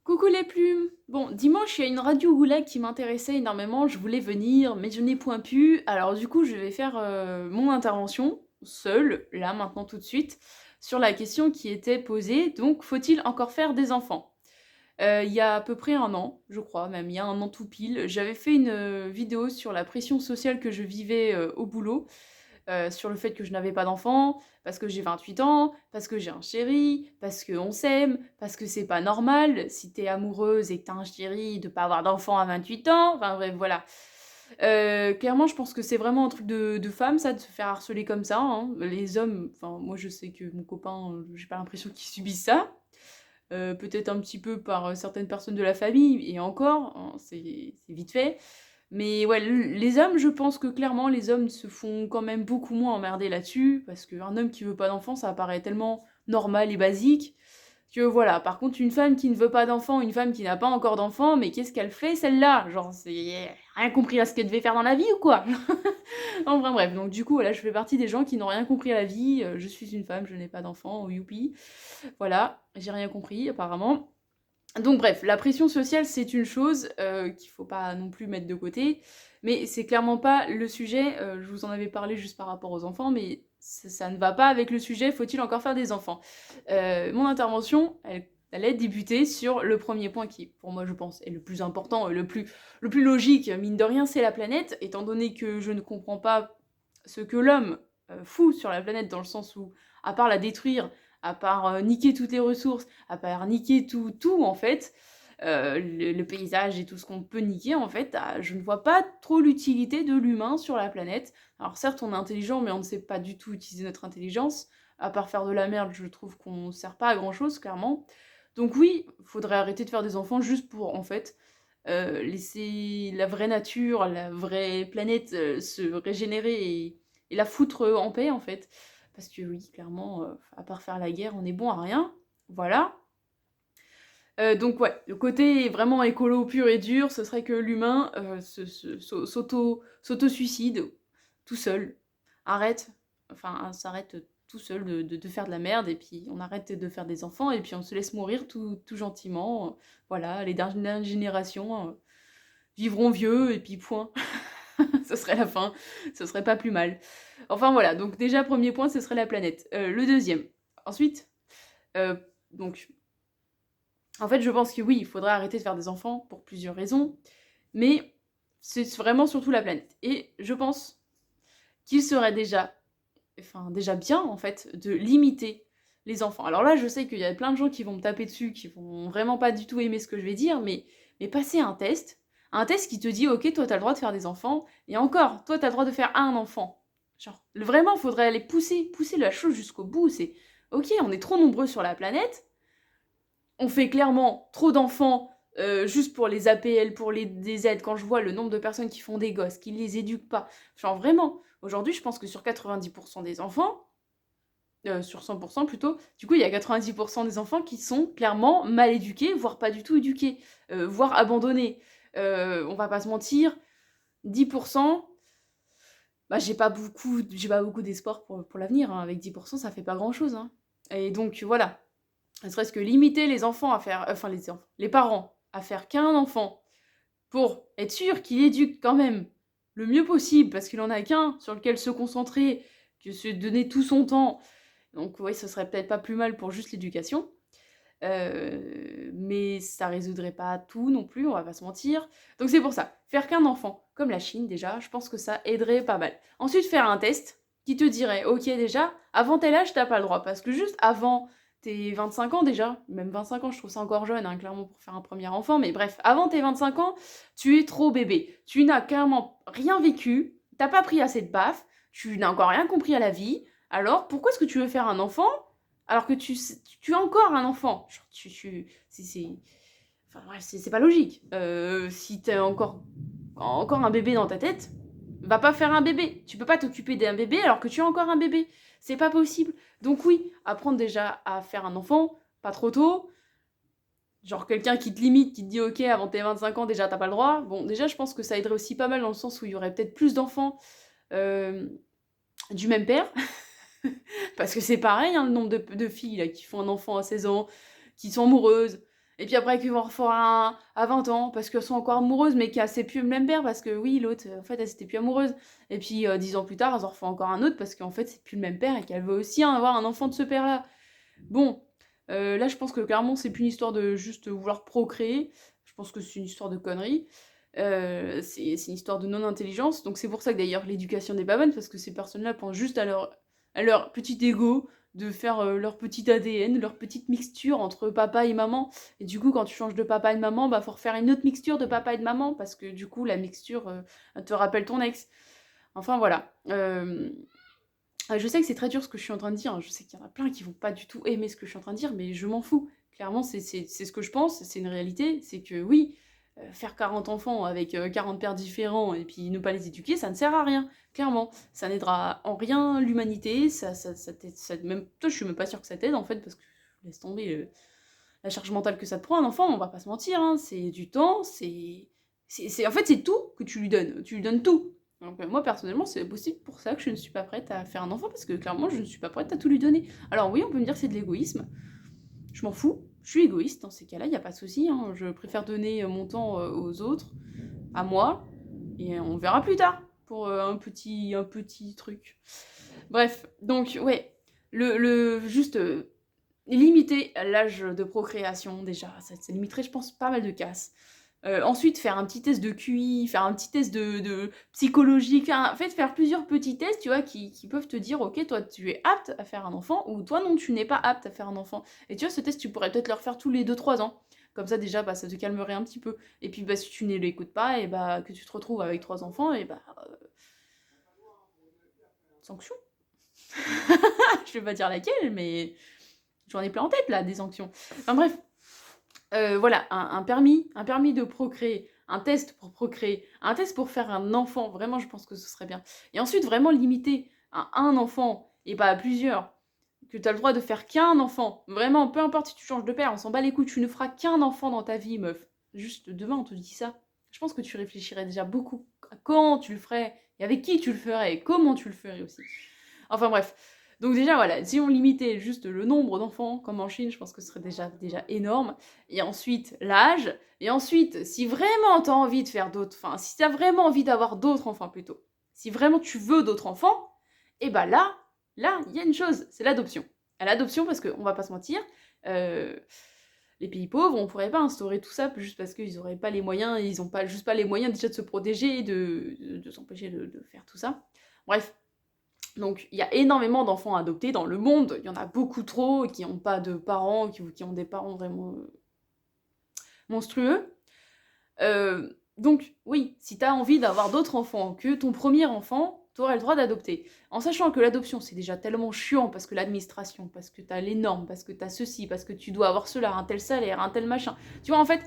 Coucou les plumes! Bon, dimanche, il y a une radio Goulag qui m'intéressait énormément, je voulais venir, mais je n'ai point pu. Alors du coup, je vais faire mon intervention, seule, là, maintenant, tout de suite, sur la question qui était posée, donc, faut-il encore faire des enfants? Il y a à peu près un an, je crois, même, il y a un an tout pile, j'avais fait une vidéo sur la pression sociale que je vivais au boulot, sur le fait que je n'avais pas d'enfant, parce que j'ai 28 ans, parce que j'ai un chéri, parce qu'on s'aime, parce que c'est pas normal si t'es amoureuse et que t'as un chéri de pas avoir d'enfant à 28 ans, enfin bref, voilà. Clairement, je pense que c'est vraiment un truc de femme, ça, de se faire harceler comme ça, hein. Les hommes, enfin, moi je sais que mon copain, j'ai pas l'impression qu'il subisse ça. Peut-être un petit peu par certaines personnes de la famille, et encore, hein, c'est vite fait. Mais ouais, les hommes, je pense que clairement, les hommes se font quand même beaucoup moins emmerder là-dessus, parce qu'un homme qui veut pas d'enfant, ça paraît tellement normal et basique, que voilà. Par contre, une femme qui ne veut pas d'enfant, une femme qui n'a pas encore d'enfant, mais qu'est-ce qu'elle fait celle-là? Genre, c'est rien compris à ce qu'elle devait faire dans la vie ou quoi? Enfin bref, donc du coup, voilà, je fais partie des gens qui n'ont rien compris à la vie, je suis une femme, je n'ai pas d'enfant, youpi. Voilà, j'ai rien compris apparemment. Donc bref, la pression sociale, c'est une chose qu'il faut pas non plus mettre de côté, mais c'est clairement pas le sujet, je vous en avais parlé juste par rapport aux enfants, mais ça ne va pas avec le sujet, faut-il encore faire des enfants? Mon intervention, elle allait débuter sur le premier point qui, pour moi, je pense, est le plus important, le plus logique, mine de rien, c'est la planète, étant donné que je ne comprends pas ce que l'homme fout sur la planète, dans le sens où, à part la détruire, à part niquer toutes les ressources, à part niquer tout en fait, le paysage et tout ce qu'on peut niquer en fait, je ne vois pas trop l'utilité de l'humain sur la planète. Alors certes, on est intelligent, mais on ne sait pas du tout utiliser notre intelligence. À part faire de la merde, je trouve qu'on ne sert pas à grand chose, clairement. Donc oui, faudrait arrêter de faire des enfants juste pour, en fait, laisser la vraie nature, la vraie planète se régénérer et la foutre en paix, en fait. Parce que oui, clairement, à part faire la guerre, on est bon à rien. Voilà. Donc ouais, le côté vraiment écolo pur et dur, ce serait que l'humain s'auto-suicide tout seul. Arrête, enfin, s'arrête tout seul de faire de la merde, et puis on arrête de faire des enfants, et puis on se laisse mourir tout gentiment. Voilà, les dernières générations vivront vieux, et puis point. Ce serait la fin, ce serait pas plus mal. Enfin voilà, donc déjà, premier point, ce serait la planète. Le deuxième. Ensuite, euh, donc en fait, je pense que oui, il faudrait arrêter de faire des enfants pour plusieurs raisons, mais c'est vraiment surtout la planète. Et je pense qu'il serait déjà bien, en fait, de limiter les enfants. Alors là, je sais qu'il y a plein de gens qui vont me taper dessus, qui vont vraiment pas du tout aimer ce que je vais dire, mais passer un test qui te dit, ok, toi, t'as le droit de faire des enfants, et encore, toi, t'as le droit de faire un enfant. Genre, vraiment, faudrait aller pousser la chose jusqu'au bout. C'est, ok, on est trop nombreux sur la planète, on fait clairement trop d'enfants juste pour les APL, pour des aides. Quand je vois le nombre de personnes qui font des gosses, qui les éduquent pas, genre vraiment, aujourd'hui, je pense que sur 90% des enfants, sur 100% plutôt, du coup, il y a 90% des enfants qui sont clairement mal éduqués, voire pas du tout éduqués, voire abandonnés. On va pas se mentir, 10%, bah, j'ai pas beaucoup d'espoir pour l'avenir, hein. Avec 10%, ça fait pas grand-chose, hein. Et donc, voilà, ne serait-ce que limiter les enfants à faire, enfin les parents à faire qu'un enfant pour être sûr qu'il éduque quand même le mieux possible, parce qu'il en a qu'un sur lequel se concentrer, que se donner tout son temps. Donc oui, ce serait peut-être pas plus mal pour juste l'éducation. Mais ça résoudrait pas tout non plus, on va pas se mentir. Donc c'est pour ça, faire qu'un enfant, comme la Chine déjà, je pense que ça aiderait pas mal. Ensuite, faire un test qui te dirait, ok déjà, avant tel âge, t'as pas le droit, parce que juste avant tes 25 ans déjà, même 25 ans, je trouve ça encore jeune, hein, clairement, pour faire un premier enfant, mais bref, avant tes 25 ans, tu es trop bébé. Tu n'as clairement rien vécu, t'as pas pris assez de baffes, tu n'as encore rien compris à la vie, alors pourquoi est-ce que tu veux faire un enfant alors que tu es encore un enfant? Genre, enfin, bref, c'est pas logique. Si t'es encore un bébé dans ta tête, va pas faire un bébé. Tu peux pas t'occuper d'un bébé alors que tu es encore un bébé. C'est pas possible. Donc oui, apprendre déjà à faire un enfant, pas trop tôt. Genre quelqu'un qui te limite, qui te dit ok, avant tes 25 ans, déjà t'as pas le droit. Bon, déjà je pense que ça aiderait aussi pas mal dans le sens où il y aurait peut-être plus d'enfants euh, du même père. Parce que c'est pareil, hein, le nombre de filles là, qui font un enfant à 16 ans, qui sont amoureuses, Et puis après qu'ils vont refaire un à 20 ans parce qu'elles sont encore amoureuses mais qu'elles s'est plus le même père parce que oui, l'autre, en fait, elle s'était plus amoureuse. Et puis 10 ans plus tard, elles en refont encore un autre parce qu'en fait, c'est plus le même père et qu'elle veut aussi avoir un enfant de ce père-là. Bon, là, je pense que clairement, c'est plus une histoire de juste vouloir procréer. Je pense que c'est une histoire de conneries. C'est une histoire de non-intelligence. Donc c'est pour ça que d'ailleurs l'éducation n'est pas bonne, parce que ces personnes-là pensent juste à leur petit ego, de faire leur petit ADN, leur petite mixture entre papa et maman. Et du coup, quand tu changes de papa et de maman, bah faut refaire une autre mixture de papa et de maman, parce que du coup, la mixture te rappelle ton ex. Enfin voilà. Je sais que c'est très dur ce que je suis en train de dire, hein. Je sais qu'il y en a plein qui vont pas du tout aimer ce que je suis en train de dire, mais je m'en fous. Clairement, c'est ce que je pense, c'est une réalité, c'est que oui, faire 40 enfants avec 40 pères différents et puis ne pas les éduquer, ça ne sert à rien, clairement. Ça n'aidera en rien l'humanité, même, toi je suis même pas sûre que ça t'aide en fait, parce que laisse tomber la charge mentale que ça te prend un enfant, on va pas se mentir, hein, c'est du temps, en fait c'est tout que tu lui donnes tout. Donc moi personnellement c'est possible pour ça que je ne suis pas prête à faire un enfant parce que clairement je ne suis pas prête à tout lui donner. Alors oui on peut me dire que c'est de l'égoïsme, je m'en fous, je suis égoïste dans ces cas-là, il n'y a pas de souci, hein. Je préfère donner mon temps aux autres, à moi, et on verra plus tard pour un petit truc. Bref, donc ouais, juste limiter l'âge de procréation déjà, ça limiterait je pense pas mal de casses. Ensuite, faire un petit test de QI, faire un petit test de psychologique, en fait, faire plusieurs petits tests, tu vois, qui peuvent te dire, ok, toi, tu es apte à faire un enfant, ou toi, non, tu n'es pas apte à faire un enfant. Et tu vois, ce test, tu pourrais peut-être le refaire tous les 2-3 ans. Comme ça, déjà, bah, ça te calmerait un petit peu. Et puis, bah, si tu ne l'écoutes pas, et bah, que tu te retrouves avec 3 enfants, et bah, sanction. Je vais pas dire laquelle, mais j'en ai plein en tête, là, des sanctions. Enfin, bref. Voilà, un permis de procréer, un test pour procréer, un test pour faire un enfant, vraiment je pense que ce serait bien. Et ensuite vraiment limiter à un enfant et pas à plusieurs, que tu as le droit de faire qu'un enfant. Vraiment, peu importe si tu changes de père, on s'en bat les couilles, tu ne feras qu'un enfant dans ta vie, meuf. Juste demain on te dit ça. Je pense que tu réfléchirais déjà beaucoup à quand tu le ferais, et avec qui tu le ferais, et comment tu le ferais aussi. Enfin bref. Donc déjà voilà, si on limitait juste le nombre d'enfants, comme en Chine, je pense que ce serait déjà énorme. Et ensuite l'âge. Et ensuite, si vraiment t'as envie de faire d'autres, enfin si t'as vraiment envie d'avoir d'autres enfants plutôt, si vraiment tu veux d'autres enfants, et bah là, il y a une chose, c'est l'adoption. À l'adoption, parce qu'on va pas se mentir, les pays pauvres, on pourrait pas instaurer tout ça juste parce qu'ils auraient pas les moyens, ils ont pas juste pas les moyens déjà de se protéger, de s'empêcher de faire tout ça. Bref. Donc il y a énormément d'enfants adoptés dans le monde, il y en a beaucoup trop qui n'ont pas de parents, qui ont des parents vraiment monstrueux. Donc oui, si tu as envie d'avoir d'autres enfants que ton premier enfant, tu auras le droit d'adopter. En sachant que l'adoption c'est déjà tellement chiant parce que l'administration, parce que tu as les normes, parce que tu as ceci, parce que tu dois avoir cela, un tel salaire, un tel machin. Tu vois en fait,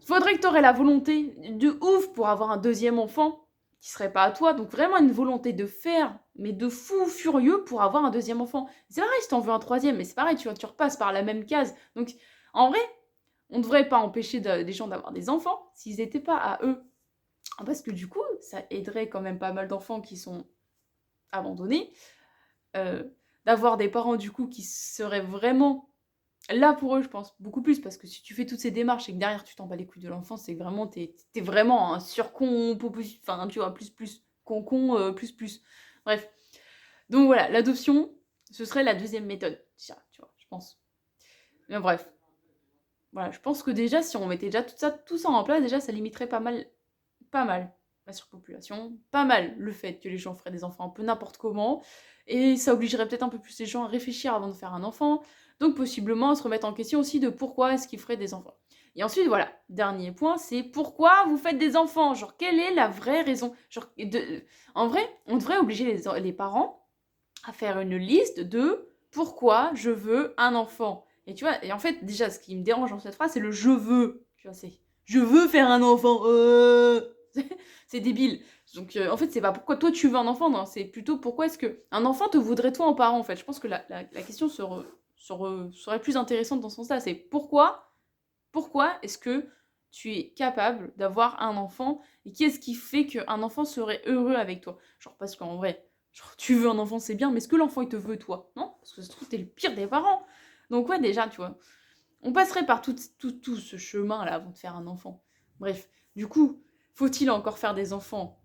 faudrait que tu aurais la volonté de ouf pour avoir un deuxième enfant qui serait pas à toi, donc vraiment une volonté de faire, mais de fou furieux pour avoir un deuxième enfant. C'est pareil si t'en veux un troisième, mais c'est pareil, tu repasses par la même case. Donc en vrai, on ne devrait pas empêcher des gens d'avoir des enfants s'ils n'étaient pas à eux. Parce que du coup, ça aiderait quand même pas mal d'enfants qui sont abandonnés, d'avoir des parents du coup qui seraient vraiment là pour eux, je pense, beaucoup plus, parce que si tu fais toutes ces démarches et que derrière tu t'en bats les couilles de l'enfant, c'est que vraiment, t'es vraiment un surcon, enfin, tu vois, plus. Bref. Donc voilà, l'adoption, ce serait la deuxième méthode, déjà, tu vois, je pense. Mais bref. Voilà, je pense que déjà, si on mettait déjà tout ça en place, déjà, ça limiterait pas mal la surpopulation, pas mal le fait que les gens feraient des enfants un peu n'importe comment, et ça obligerait peut-être un peu plus les gens à réfléchir avant de faire un enfant, donc possiblement à se remettre en question aussi de pourquoi est-ce qu'ils feraient des enfants. Et ensuite, voilà, dernier point, c'est pourquoi vous faites des enfants. Genre, quelle est la vraie raison? En vrai, on devrait obliger les parents à faire une liste de pourquoi je veux un enfant. Et tu vois, et en fait, déjà, ce qui me dérange dans cette phrase, c'est le je veux. Tu vois, c'est je veux faire un enfant. C'est débile. Donc, en fait, c'est pas pourquoi toi tu veux un enfant, non, c'est plutôt pourquoi est-ce que un enfant te voudrait toi en parent, en fait. Je pense que la question serait plus intéressante dans ce sens-là. C'est pourquoi est-ce que tu es capable d'avoir un enfant et qu'est-ce qui fait qu'un enfant serait heureux avec toi? Genre, parce qu'en vrai, genre, tu veux un enfant, c'est bien, mais est-ce que l'enfant il te veut toi? Non? Parce que ça se trouve, t'es le pire des parents. Donc, ouais, déjà, tu vois. On passerait par tout ce chemin-là avant de faire un enfant. Bref, du coup, faut-il encore faire des enfants?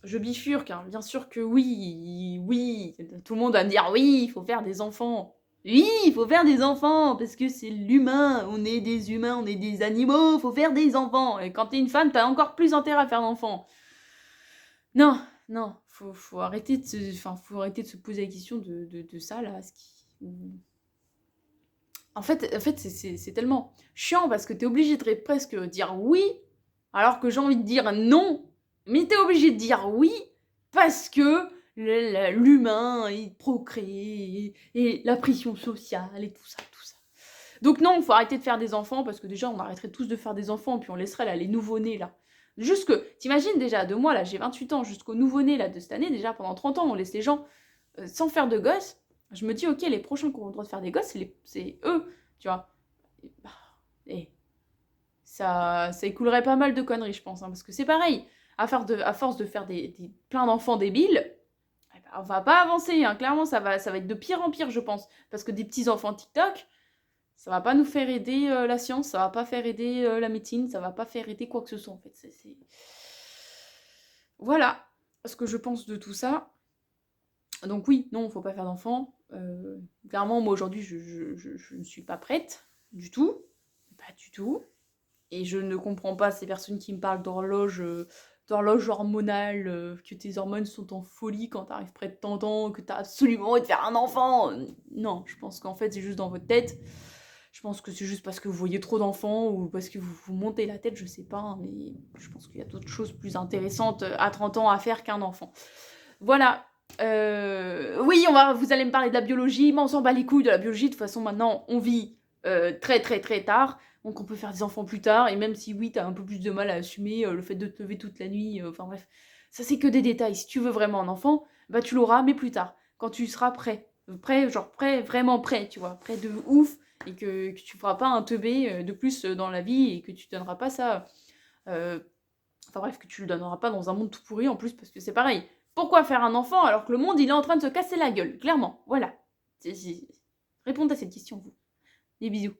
Je bifurque, hein, bien sûr que oui, oui, tout le monde va me dire oui, il faut faire des enfants. Oui, il faut faire des enfants, parce que c'est l'humain, on est des humains, on est des animaux, faut faire des enfants. Et quand t'es une femme, t'as encore plus intérêt à faire d'enfants. Non, non, faut arrêter faut arrêter de se poser la question de ça, là, En fait c'est tellement chiant, parce que t'es obligé de presque dire oui, alors que j'ai envie de dire non, mais t'es obligé de dire oui, parce que l'humain, il procrée, et la pression sociale, et tout ça, tout ça. Donc non, faut arrêter de faire des enfants, parce que déjà, on arrêterait tous de faire des enfants, puis on laisserait là les nouveau-nés, là. Juste que, t'imagines déjà, de moi, là, j'ai 28 ans, jusqu'au nouveau-né, là, de cette année, déjà, pendant 30 ans, on laisse les gens sans faire de gosses. Je me dis, ok, les prochains qui auront le droit de faire des gosses, c'est eux, tu vois. Et ça écoulerait pas mal de conneries, je pense, hein, parce que c'est pareil, à force de faire plein d'enfants débiles, eh ben, on va pas avancer, hein. Clairement, ça va être de pire en pire, je pense, parce que des petits enfants TikTok, ça va pas nous faire aider la science, ça va pas faire aider la médecine, ça va pas faire aider quoi que ce soit, en fait. Voilà ce que je pense de tout ça. Donc oui, non, faut pas faire d'enfants. Clairement, moi aujourd'hui, je ne suis pas prête du tout. Pas du tout. Et je ne comprends pas ces personnes qui me parlent d'horloge hormonale, que tes hormones sont en folie quand t'arrives près de 30 ans, que t'as absolument envie de faire un enfant. Non, je pense qu'en fait, c'est juste dans votre tête. Je pense que c'est juste parce que vous voyez trop d'enfants ou parce que vous vous montez la tête, je sais pas, hein, mais je pense qu'il y a d'autres choses plus intéressantes à 30 ans à faire qu'un enfant. Voilà. Oui, vous allez me parler de la biologie, mais on s'en bat les couilles de la biologie. De toute façon, maintenant, on vit très très très tard. Donc on peut faire des enfants plus tard, et même si oui, t'as un peu plus de mal à assumer le fait de te lever toute la nuit, enfin bref, ça c'est que des détails. Si tu veux vraiment un enfant, bah tu l'auras, mais plus tard, quand tu seras prêt. Genre prêt, vraiment prêt, tu vois, prêt de ouf, et que tu feras pas un teubé de plus dans la vie, et que tu donneras pas ça... Enfin bref, que tu le donneras pas dans un monde tout pourri en plus, parce que c'est pareil. Pourquoi faire un enfant alors que le monde il est en train de se casser la gueule, clairement, voilà. Répondez à cette question, vous. Des bisous.